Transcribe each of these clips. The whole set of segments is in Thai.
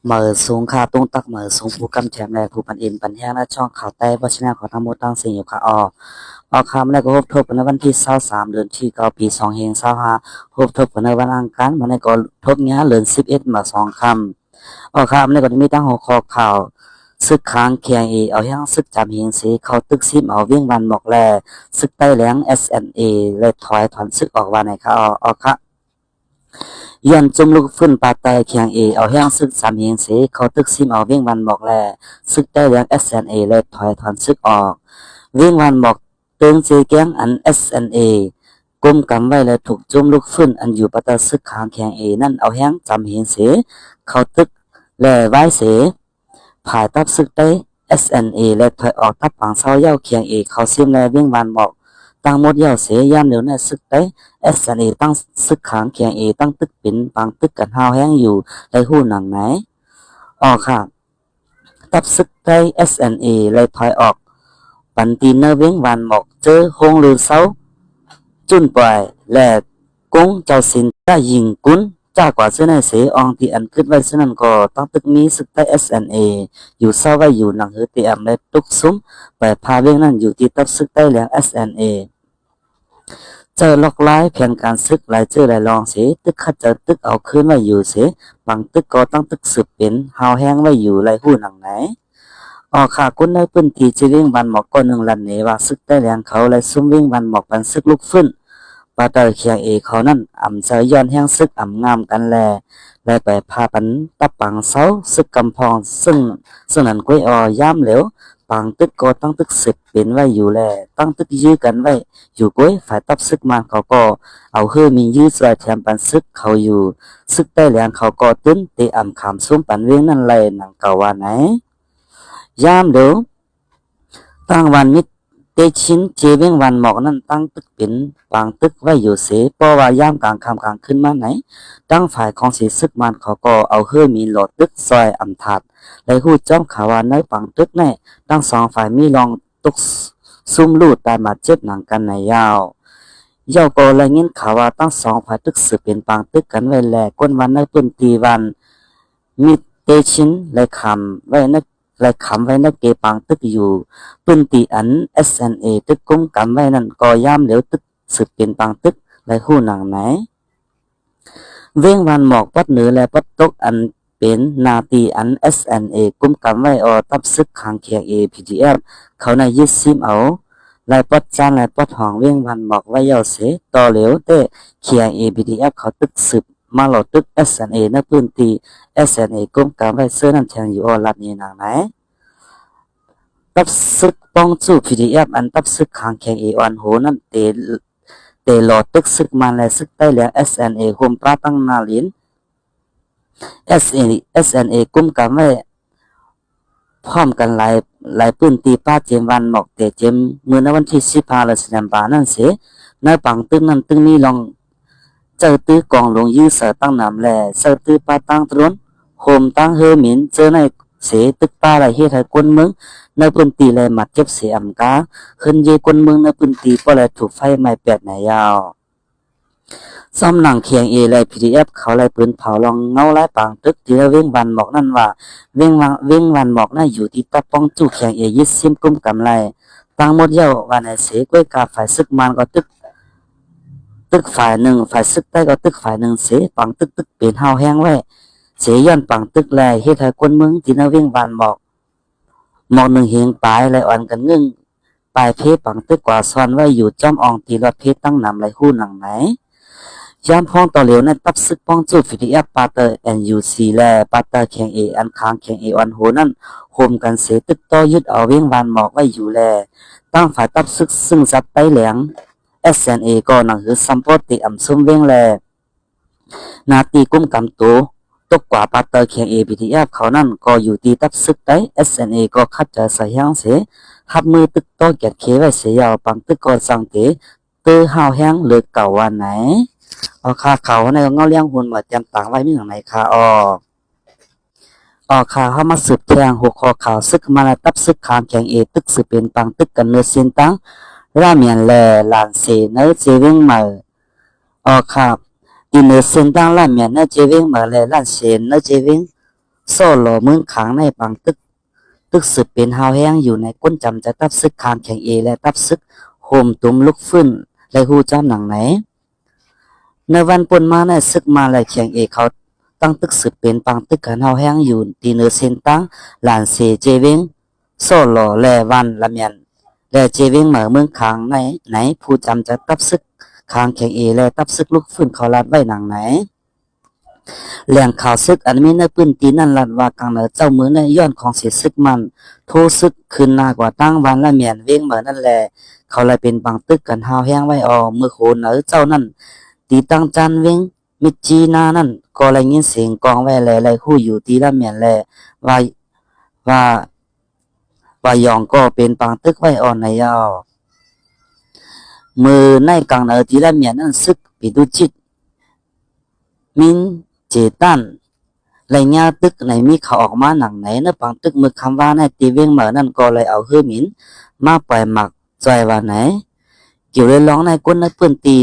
เหมือสูงค่ะตุ้งตักเหมือสูงผู้กำแชมแลผู้ปันอินปันแห้งและช่องข่าวใต้เพราะฉะนั้นขอทั้งหมดตั้งสิ่งอยู่ค่ะออกคำแล้วก็พบทบกันในวันที่23เดือนที่9ปี2565พบทบกันในวันอังคารวันนี้ก็ทบเงี้ยเดือน11มา2คำออกคำแล้วก็มีตั้งหัวข้อข่าวศึกค้างเคียงเอาแห้งศึกจำเฮงสีเขาตึกซิมเอาเวียงวันหมอกแลศึกใต้แหลง SNA เลยถอนศึกออกว่าไหนค่ะออกค่ะยันจุมลูกฟื้นปาไตเคียงเอาแห้งซึกสามเฮงเสเขาตึกซิมเอาเวียงวันบอกแลซึกได้เลี้ยง SNA เลยถอนซึกออกเวียงวันบอกเตืองเจแก้งอัน SNA กุมกำไว้เลยถูกจุมลูกฟื้นอันอยู่ปาตซึกขางเคียงนั่นเอาแห้งจำเฮงเสเขาตึกแลไว้เสผายตับซึกได้ SNA และถอยออกตับปังเศร้าเย้าเคียงเขาซิมแลเวียงวันบอกตั้งหมดเย้าเสยามเดี๋ยวนี้ซึกได้SNA ตั้งซึกขางเคียงตั้งตึกปิ่นบางตึกกันห้าวแห้งอยู่ในหู้หนังไหนค่ะตับซึกได้ SNA เลยถอยออกปันตีเนเว้งวันหมอกเจอโฮงหรือเซาจุนปล่อยและกงเจ้าสินได้ยิงกุนจากว่าเสื้อในเสอองที่อันขึ้นไว้เสื้อนั้นก็ตั้งตึกนี้ซึกได้ SNA อยู่เศร้าไว้อยู่หนังเฮือเตียมและตุกซุ้มไปพาเว้งนั้นอยู่ที่ตับซึกได้แหลง SNAเจอล็อกไล่แผนการซึกหลายเจอหลายลองเสียตึกขัดเจอตึกเอาคืนไว้อยู่เสียบางตึกก็ต้องตึกสืบเป็นหาวแห้งไว้อยู่หลายหู้หนังไหนขากุนในพื้นที่จีเวียงบันหมอกก็หนึ่งลันเนว่าซึกได้แรงเขาและซุ่มเวียงบันหมอกปันซึกลุกฟื้นปาเตอร์เคียงเขานั่นอ่ำเจอย้อนแห้งซึกอ่ำงามกันและไปพาปันตับปังเสาซึกกำพองซึ่งนั้นก้อยย่ำเหลวบางตึกก็ตั้งตึกสิบเป็นไว้อยู่แลตั้งตึกยื้อกันไว้อยู่ก้อยฝ่ายตับซึกมันเขาก็เอาเฮือมียื้อสายแถมปันซึกเขาอยู่ซึกได้แรงเขาก็ตื้นเตะอ่ำขามซุ้มปันเวียงนั่นไรหนังเก่าว่าไหนยามเดี๋ยวตั้งวันมิเตชินเจเวียงวันหมอกนั่นตั้งตึกเป็นบางตึกไว้อยู่เสเพราะว่ายามกลางค่ำกลางขึ้นมาไหนตั้งฝ่ายของสีซึกมันเขาก็เอาเฮือมีโหลดตึกซอยอ่ำถาดและหู้จ้อมข่าวว่าในปังตึกแน่ทั้งสองฝ่ายมีลองตกซุ่มลูดได้มาเจ็บหนังกันในยาวก็เลยเงินข่าวว่าทั้งสองฝ่ายตึกสืบเป็นปังตึกกันไว้แลก้นวันในปืนตีวันมีเตชินและคำไว้ในและคำไว้ในเกปังตึกอยู่ปืนตีอัน SNA ตึกกุ้งกำไว้นั่นก็ย่ำเหลวตึกสืบเป็นปังตึกและหู้หนังไหนเว้งวันหมอกปัดเหนือและปัดตกอันเป็นนาตีอัน SNA กุมกำไว้ตับซึกขังเคียงPDF เขาในยึดซิมเอาลายปัดจานลายปัดห้องเวียงวันหมอกไว้เยาเสต่อเหลวเตเคียงPDF เขาตึกสืบมาหลอดตึก SNA ในพื้นที่ SNA กุมกำไว้เสื้อนั่นแทงอยู่ลัดนี้นางไหนตับซึกป้องจู้ PDF อันตับซึกขังเคียงอันโหนั่นเตหลอดตึกซึกมันและซึกใต้เหลือง SNA โฮมปราตั้งนาลินSNA กุมกันไว้พร้อมกันหลายปืนตีป้าเจมวันหมอกเตเจมเมื่อในวันที่15สิงหาคมนั่นเสในปังตึกนั้นตึกนี้ลองเจอตื้อกองลงยื้อเสือตั้งนำแลเสือตื้อป้าตั้งตรวนโฮมตั้งเฮอหมินเจอในเสตึกป้าไหลเฮ็ดให้คนเมืองในปืนตีแลมัดเจ็บเสียอำกาขึ้นเยคนเมืองในปืนตีก็เลยถูกไฟไหม้แปดไหนยาวซ้ำหนังเคียงและ PDF เขาไล่ปืนเผาลองเงาไล่ปางตึกที่เว้งวันหมอกนั่นว่าเว้งวันหมอกน่ะอยู่ที่ตะป้องจู่เคียงยึดซิมกุมกำไรตั้งหมดเย้าวันไหนเสก้วยกาฝ่ายซึกมันก็ตึกฝ่ายหนึ่งฝ่ายซึกใต้ก็ตึกฝ่ายหนึ่งเสปังตึกเป็นห้าวแห้งไว้เสย้อนปังตึกแลเฮ็ดให้คนเมืองที่น่ะเว้งวันหมอกหนึ่งเฮงปลายไหลอ่อนกันงึ่งปลายเพปังตึกกว่าซ้อนไว้อยู่จ้อมอองตีรถเพตั้งนำไหลหู้หนังไหนยามพ้องต่อเหลวนั้นตับซึกป้องจูPDF ปาเตอร์ NUC และปาเตอร์เคียงอันค้างเคียงอันโหนั่นโฮมกันเสตึกต่อยึดเอาเวียงวานหมอกไว้อยู่แลตั้งฝ่ายตับซึกซึ่งจับไต้แหลง SNA ก็หนังหือซัมโพติอ่ำซุ่มเวียงแลนาตีกุ้มกำโตตกกว่าปาเตอร์เคียงPDF เขานั่นก็อยู่ที่ตับซึกไต้ SNA ก็คัดจะใส่ย่างเสหับมือตึกต่อแกดเคไว้เสียยาวปังตึกก็สังเตตื้อห้าวแห้งเลือกเก่าวันไหนค่าเขาในเงาเลี้ยงหุ่นมาเตรียมต่างไว้มีอย่างไรค่ะข่าวเข้ามาสืบแทงหัวข้อข่าวซึกมาและตับซึกขางแข็งตึกสืบเป็นปังตึกกันเนื้อเส้นตั้งร่าเมียนแลลานเสเนื้อเจวิงมาข่าวดินเนื้อเส้นตั้งร่าเมียนเนื้อเจวิงมาและลานเสเนื้อเจวิง โซ่หล่อเมืองขางในปังตึกสืบเป็นฮาวแห้งอยู่ในก้นจำจะตับซึกคางแข่งเอและตับซึกโฮมตุมลุกฟื้นและฮูจอมหนังไหนในวันปนมาในซึกมาและแข่งเอเขาตั้งตึกสืบเป็นปังตึกกันฮาวแห้งอยู่ตีเนอเซนตั้งหลานเซเจเวงโซ่หล่อแลวันละเมียนและเจเวงเหมือเมืองขางไหนผู้จำจะตับซึกคางแข่งเอและตับซึกลุกฟื้นเขาลาดไว้หนังไหนแหล่งข่าวซึกอันมีในปืนตีนั่นลัดว่ากลางเหนือเจ้ามือในย้อนของเสียซึกมันโทซึกคืนนากว่าตั้งวันละเมียนเว้งเหมือนนั่นแหละเขาเลยเป็นบางตึกกันหาวแห้งไว้ออมือโขนเหนือเจ้านั่นตีตั้งจันเว้งมิจีนานั่นก็เลยยินเสียงกองไว้แลเลยคู่อยู่ตีละเมียนแลว่าว่าว่ายองก็เป็นบางตึกไว้อ่อนในยาวมือในกลางเหนือตีละเมียนนั่นซึกปิดุจิตมินเจตันไรเงี้ยตึกไหนมีเขาออกมาหนังไหนนะปังตึกมือคำว่าในตีเว้งเหมือนั่นก็เลยเอาเฮือหมินมาปล่อยหมักจอยว่าไหนเกี่ยวเลยร้องในก้นในปืนตี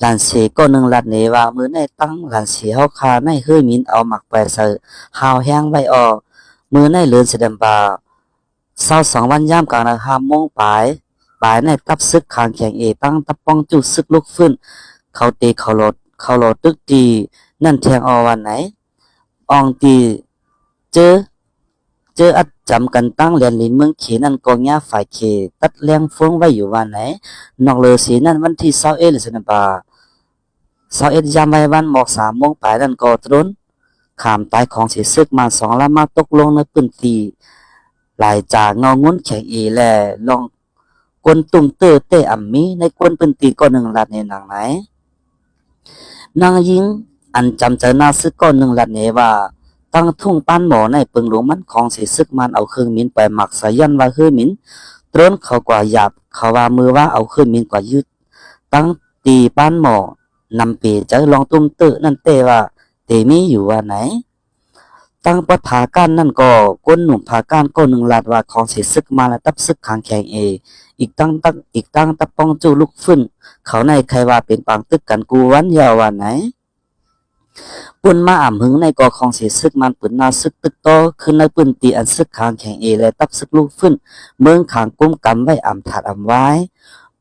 หลานเสก็หนึ่งลัดเนว่ามือในตั้งหลานเสเฮาคาในเฮือหมินเอาหมักปล่อยใส่หาวแห้งไว้ออมือในเลือนเสด็จบ่า22 วันย่ามกลางนะ5 โมงปลายในตับซึกคางแข่งเอตั้งตับป้องจุดซึกลุกฟื้นเขาเตะเขาโหลดตึกตีนั่นแทงอวันไหนอองตีเจออัดจำกันตั้งเรียนลินเมืองเขนั่นกองยาฝ่ายเขตัดเลี้ยงฟงไว้อยู่วันไหนนอกเลอสีนั่นวันที่21หรือสนบา21ยามไว้วันหมอก3 โมงปลายนั่นก็ตรุนขามตายของเสียซึกมา2 ละมาตกลงในปืนตีหลายจากเงางุ้นแข่งอีแลลองกวนตุ่มเตอเตอัมมีในกวนปืนตีก็หนึ่งลัดในหนังไหนนางยิงอันจำเจอหน้าซึกก็หนึ่งลัดเนว่าตั้งทุ่งป้านหมอในปึงหลวงมันของเสียซึกมันเอาเครื่องมินไปหมักสายันว่าเครื่องมินตรนเขากว่าหยาบเขาว่ามือว่าเอาเครื่องมินกว่ายึดตั้งตีป้านหมอนำเปเจอลองตุ้มเตอนั่นเตว่าเตมีอยู่ว่าไหนตั้งปัดผาก้านนั่นก็ก้นหนุ่มผาก้านก็หนึ่งลาดว่าของเสียซึกมาและตับซึกขางแข็งอีกตั้งตับป้องจูลุกฟื้นเขาในใครว่าเป็นปางตึกกันกูวันยาวว่าไหนปุ่นมาอ่ำหึงในกอของเสียซึกมันปืนนาซึกตึกโตขึ้นในปืนตีอันซึกขางแข็งและตับซึกลูกฟื้นเมืองขางกุ้มกำไว้อ่ำถาดอ่ำไว้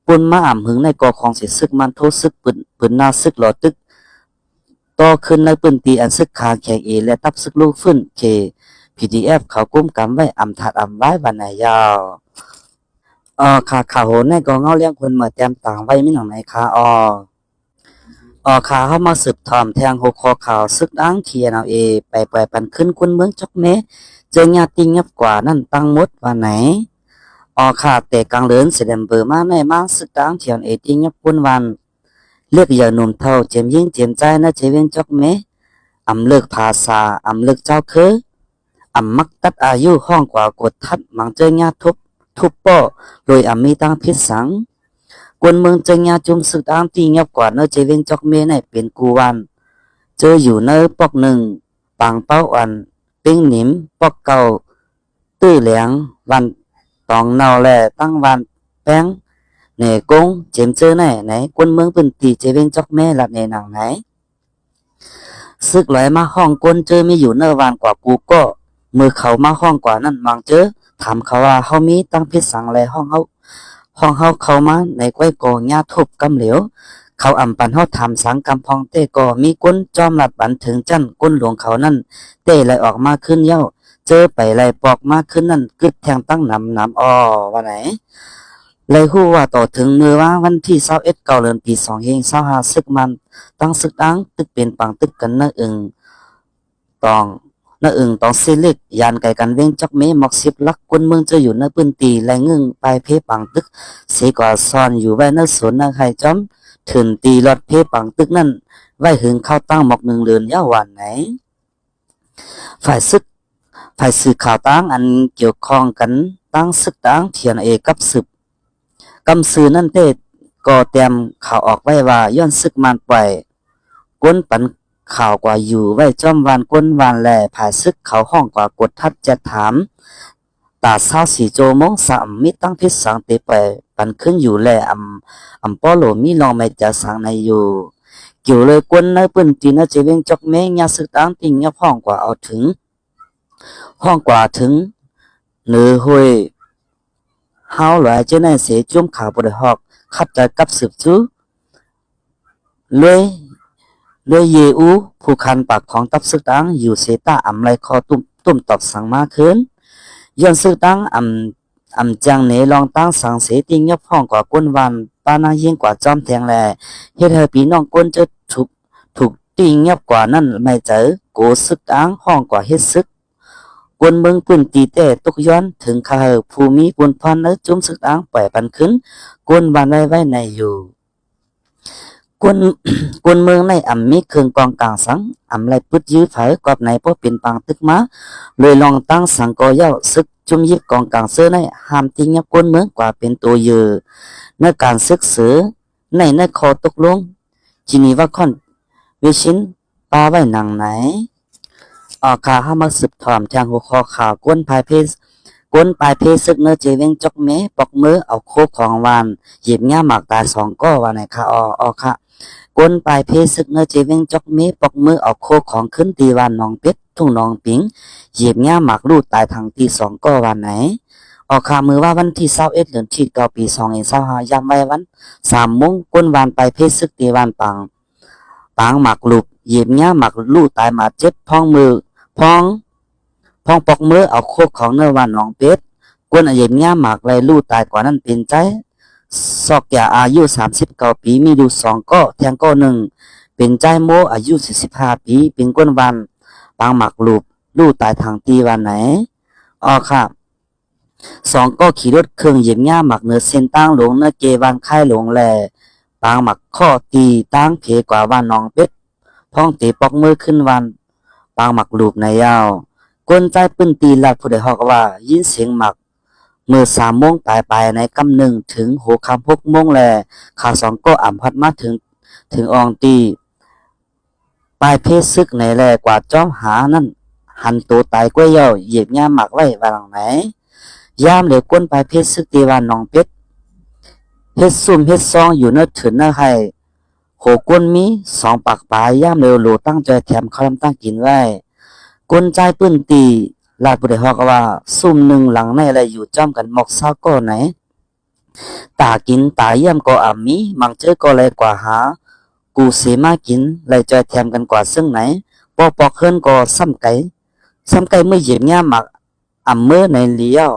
ปุ่นมาอ่ำหึงในกอของเสียซึกมันโทซึกปืนนาซึกหลอตึกโตขึ้นในปืนตีอันซึกขางแข็งและตับซึกลูกฟื้นเค PDF เขากุ้มกำไว้อ่ำถาดอ่ำไว้วันไหนยาวค่ะข่าวโหนในกองเงาเลี้ยงคนมาแต้มต่างไว้ไม่หนังไหนค่ะข่าวเข้ามาสืบถอมแทงหกคอข่าวซึกอ้างเทียนเอาไปปล่อยปันขึ้นคนเมืองจอกเมเจอญาติงับกว่านั่นตั้งมดว่าไหนค่ะแต่กลางเลือนเสด็จเบอร์มาในมาซึกอ้างเทียนติงับคนวันเลือกอย่าหนุ่มเท่าเจียมยิ่งเจียมใจนะเจเวนจอกเมอำเลิกภาษาอำเลิกเจ้าคืออำมักตัดอายุห้องกว่ากดทัดมังเจอญาทุบป้อโดยมีตั้งพิษสังกวนเมืองเจงยาจุมสึกอ้างตีเงียบกว่าเนเจเวงจอกเมในเป็นกูวันเจออยู่เนปอกหนึ่งปังเป้าอันปิ้งหนิมปอกเก่าตื้อเหลียงวันตองเนาแลตั้งวันแป้งเนกงเจมเจอไหนกวนเมืองเป็นตีเจเวงจอกเมหลับในหนังไหนซึกลอยมาห้องกวนเจอไม่อยู่เนวันกว่ากูก็มือเขามาห้องกว่านั่นมังเจอถามเขาว่าเฮามีตั้งพิษสังแลห้องเฮาเข้ามาในก้อยกอญาทุบกำเหลวเขาอำปันเฮาทำสังกำพองเต้ก็มีก้นจอมหลัดบันถึงจั่นก้นหลวงเขานั่นเต้ไหลออกมาขึ้นเย้าเจอไปไหลปอกมาขึ้นนั่นกึดแทงตั้งน้ำว่าไหนเลยฮู้ว่าต่อถึงมือว่าวันที่21เดือนปี2525ซึกมันตั้งซึกอ้างตึกเป็นปังตึกกันนะตองต้องเซเล็กยานไก่กันเว้งจอกเมหมอก10 ลักคนเมืองจะอยู่ในปืนตีและงึ่งไปเพปังตึกเสกว่าซ่อนอยู่ไว้ในสวนนาไข่จอมถึงตีรถเพปังตึกนั่นไว้หึงเข้าตั้งหมอก1 เดือนยาววันไหนฝ่ายสื่อข่าวตั้งอันเกี่ยวข้องกันตั้งซึกตั้งเทียนกับสืบกำสือนั่นเตก็เตรียมข่าวออกไว้ว่าย้อนซึกมันปล่อยก้นปันข่าวกว่าอยู่ไว้จอมวานก้นวานแลผายซึกเขาห้องกว่ากดทัดจะถามตา24 โจมง3มิตั้งพิษสังเตไปปันขึ้นอยู่แลอำป้อโหลมีลองไม่จะสังในอยู่เกี่ยวเลยก้นในปืนตีนเจเวงจอกเมงยาซึกตั้งติงยับห้องกว่าเอาถึง ห้องกว่าถึงเนื้อห้วยเฮาหลายเจ้าในเสจุ่มข่าวบริหอกขับใจกับสืบจู้เลยเยอูผู้คันปากของตับซึกตังอยู่เสตาอำไรคอตุ้มตอบสั่งมาคืนย้อนซึกตังอำจังเนลองตั้งสังเสติงยบห้องกว่ากวนวันปานายิ่งกว่าจอมแทงแลเฮ็ดให้พี่น้องกวนจะถูกติงยบกว่านั้นไม่เจอโกซึกตังห้องกว่าเฮ็ดซึกกวนเมืองปืนตีแต่ตกย้อนถึงคาภูมิกวนพันเนจุ่มซึกตังปล่อยปันขึ้นกวนบานไว้ในอยู่กวนเมืองในมีเครื่องกองกลางสังไรปุดยื้อเผยกอบในพวกเป็นปังตึกมาเลยลองตั้งสังกอเย้าซึกจุ่มยิบกองกลางเสื้อในห้ามทิ้งยับกวนเมืองกว่าเป็นตัวเยือในการศึกษาในคอตกลงจีนีว่าค่อนวิชินปาไว้หนังไหนออกขาห้ามาสืบถอมทางหัวคอข่าวกวนภายเพศกวนปลายเพศซึกเนื้อเจเวงจอกเมปอกมือเอาโคกของวานหยิบง่าหมากตายสองก้อว่าไหนค่ะออค่ะกวนปลายเพศซึกเนื้อเจเวงจอกเมปอกมือเอาโคกของขึ้นตีวานนองเป็ดทุ่งนองปิงหยิบง่าหมากลูดตายทางตีสองก้อวันไหนออกข่าวมือว่าวันที่21เดือนที่9ปี2525ยามไว้วัน3 โมงกวนวานปลายเพศซึกตีวานปังหมากลูกหยิบง่าหมากลูดตายมา7พ้องมือพ้องปอกมือเอาโคกของเนื้อวานนองเป็ดกวนเหยิบง่าหมากเลยลูดตายกว่านั้นเป็นใจซอกยาอายุ39 ปีมีดู2ก้อแทงก้อ1เป็นใจโมอายุ45 ปีเป็นกวนวันปางหมักลูกตายทางตีวันไหนค่ะ2ก้อขี่รถเครื่องเหยียบง่าหมักเนื้อเส้นตั้งหลงเนื้อเกวันค่ายหลงแลปางหมักข้อตีตั้งเพกว่าวันน้องเป็ดพ้องตีปอกมือขึ้นวันปางหมักลูกในยาวกวนใจปื้นตีลัดผู้ใดฮอกว่ายินเสียงหมักเมื่อ3 โมงปลายในกำหนึ่งถึงหัวคำ6 โมงแลข่าว2ก้อพัดมาถึงอองตีปลายเพศซึกไหนแลกว่าจ้อมหานั่นหันตัวตายกล้วยเย่าเหยียบง่าหมักไว้วางไหนยามเหลือกวนปลายเพศซึกตีวานน้องเป็ดเฮ็ดซุ่มเฮ็ดซองอยู่เนื้อถึงเนื้อให้โหกวนมี2 ปากปลายยามเร็วโหลตั้งใจแถมคำตั้งกินไว้กวนใจปื้นตีลาดบุได้ฮอกว่าซุ่มหนึ่งหลังในอะไรอยู่จ้อมกันหมอกเศร้าก็ไหนตากินตาเยี่ยมก็มีมังเจอก็เลยกว่าหากูเสมากินเลยจอยแถมกันกว่าซึ่งไหนปอกเฮินก็ซ้ำไก่เมื่อเหยียบง่าหมักเมื่อในเลี้ยว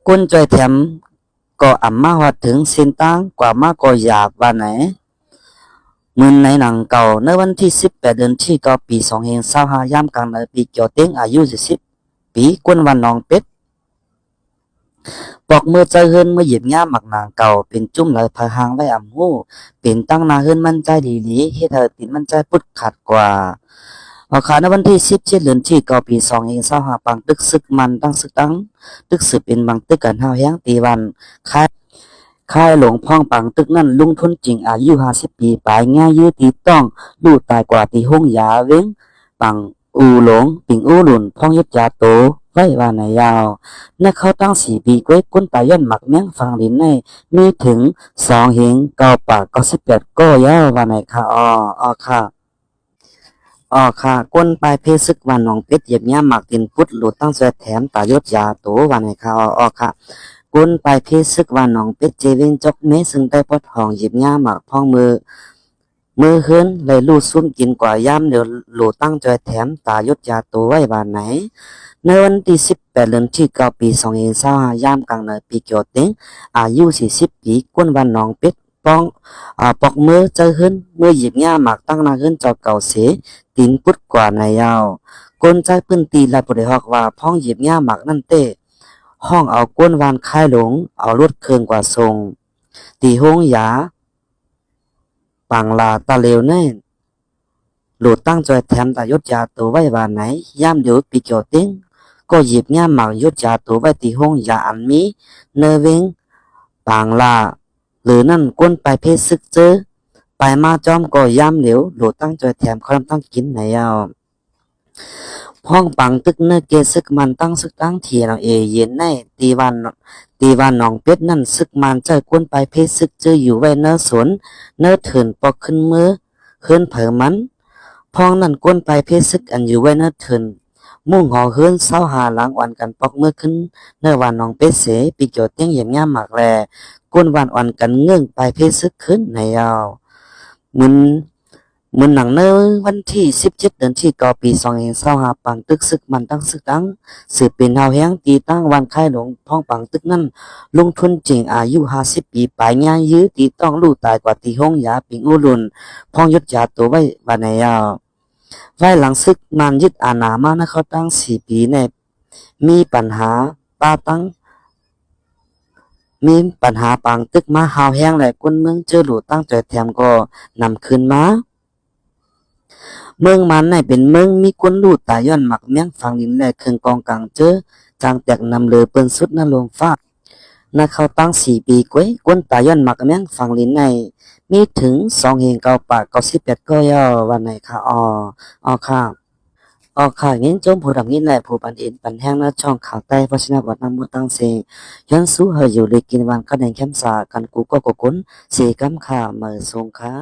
กุนจอยแถมก็มาว่าถึงเส้นตั้งกว่ามากก็หยาบว่าไหนมือในหนังเก่าในวันที่18เดือนที่9ปี2525ยามกลางในปีเกี่ยวเต็งอายุ40 ปีกวนวันน้องเป็ดปอกมือใจเฮินเมื่อหยิบง่าหมักหนังเก่าเป็นจุ่มไหลพายหางไว้หูเป็นตั้งนาเฮินมั่นใจดีเฮ็ดให้ติดมั่นใจพุดขัดกว่าเอาขาในวันที่17เดือนที่9ปี2525ปังตึกซึกมันตั้งซึกตั้งตึกสืบเป็นบางตึกกันห้าวแห้งตีวันค่ายหลงพ่องปังตึกนั่นลุงทุนจริงอายุ50 ปีปลายง่ายยื้อตีต้องลูกตายกว่าตีห้องยาเว้งปังอูหลงปิงอูหลุนพ่องยึดยาโตไว้ว่าในยาวนักเขาตั้ง4 ปีก้วยก้นตายย้อนหมักเมียงฟังลิ้นในมีถึง2 เหง9 ปาก98ก็ยาวว่าในค่ะค่ะก้นปลายเพศซึกวันน้องเป็ดเหยียบย่าหมักตินพุดหลุดตั้งแสแถมตายศยาโตว่าในค่ะค่ะกุนปลายเพศซึกว่าน้องเป็ดเจเวงจกเมซึ่งได้ปอดห้องหยิบง่าหมากพ้องมือเฮินเลยลูดซุ่มกินกว่าย่ำเดี๋ยวโหลตั้งจอยแถมตายศยาตัวไว้บานไหนในวันที่18เดือนที่9ปี2525ยามกลางในปีเกี่ยวเต็งอายุ40 ปีกุนวันน้องเป็ดป้องปอกมือเจอเฮินเมื่อหยิบง่าหมากตั้งนาเฮินจอเก่าเสตินพุดกว่าในยาวกนใจปืนตีลายบุได้ฮอกว่าพ้องหยิบง่าหมากนั่นเต้ห้องเอาก้นวานค่ายหลงเอารถเครื่องกว่าทรงตีห้องยาปังลาตาเลวแน่โหลดตั้งจอยแถมตายศยาตัวไว้บานไหนย่ามเดี๋ยวปีเกี่ยวติ้งก็หยิบง่ามหมากยศยาตัวไว้ตีห้องยามีเนเวงปังลาหรือนั่นก้นไปเพศซึกเจอไปมาจอมก็ย่ามเดี๋ยวโหลดตั้งจอยแถมคำตั้งกินไหนเอาห้องปังตึกเนื้อเกซึกมันตั้งซึกตั้งเทียนเย็นในตีวันน้องเป็ดนั่นซึกมันใจกวนไปเพศซึกเจออยู่ไว้เนื้อสวนเนื้อเถินปอกขึ้นมือขึ้นเผอมันพ้องนั่นกวนไปเพศซึกอันอยู่ไว้เนื้อเถิน มุ่งหอเฮือนเศร้าหาหลังอ่อนกันปอกเมื่อขึ้นเนื้อวานน้องเป็ดเสปีเกี่ยวเตียงเหยียบย่ามหมากแลก้นวานอ่อนกันเงื่องไปเพศซึกขึ้นในยาวมึนมึนหนังเนื้อวันที่17เดือนที่กอปี2525ปังตึกซึกมันตั้งซึกตั้งสืบเป็นเฮาแห้งตีตั้งวันค่ายหลวงพ้องปังตึกนั้นลงทุนจริงอายุ50ปีปลายย่างยื้อตีต้องลู่ตายกว่าตีห้องยาปิงอุลุนพ้องยศยาตัวไว้บานในยาว ไว้หลังศึกมันยึดอาณามานะเขาตั้ง4 ปีในมีปัญหาป้าตั้งมีปัญหาปางตึกมาหาวแห้งและก้นเมืองเจอหลูตั้งแต่แถมก็นำคืนมาเมืองมันในเป็นเมืองมีก้นลูดตายย้อนหมักเมียงฝั่งลินและเครื่องกองกลางเจอจางแตกนำเลือเปิ้นสุดนลงฟาดนะเขาตั้ง4 ปีก้วยก้นตายย้อนหมักเมียงฝั่งลินในมีถึง2เฮงเก้าปาก98ก็ย่อวันไหนค่ะอค่ะ ออกข่าวงี้จมผู้ดำงี้แหละผู้ปันเอ็นปันแห้งหน้าช่องข่าวใต้เพราะฉะนั้นวัดน้ำมูตั้งเสียงย้อนสู้เฮยอยู่เลยกินวันก็แดงเข้มสากันกูก็กกุนเสียกำข่าเมื่อทรงค้า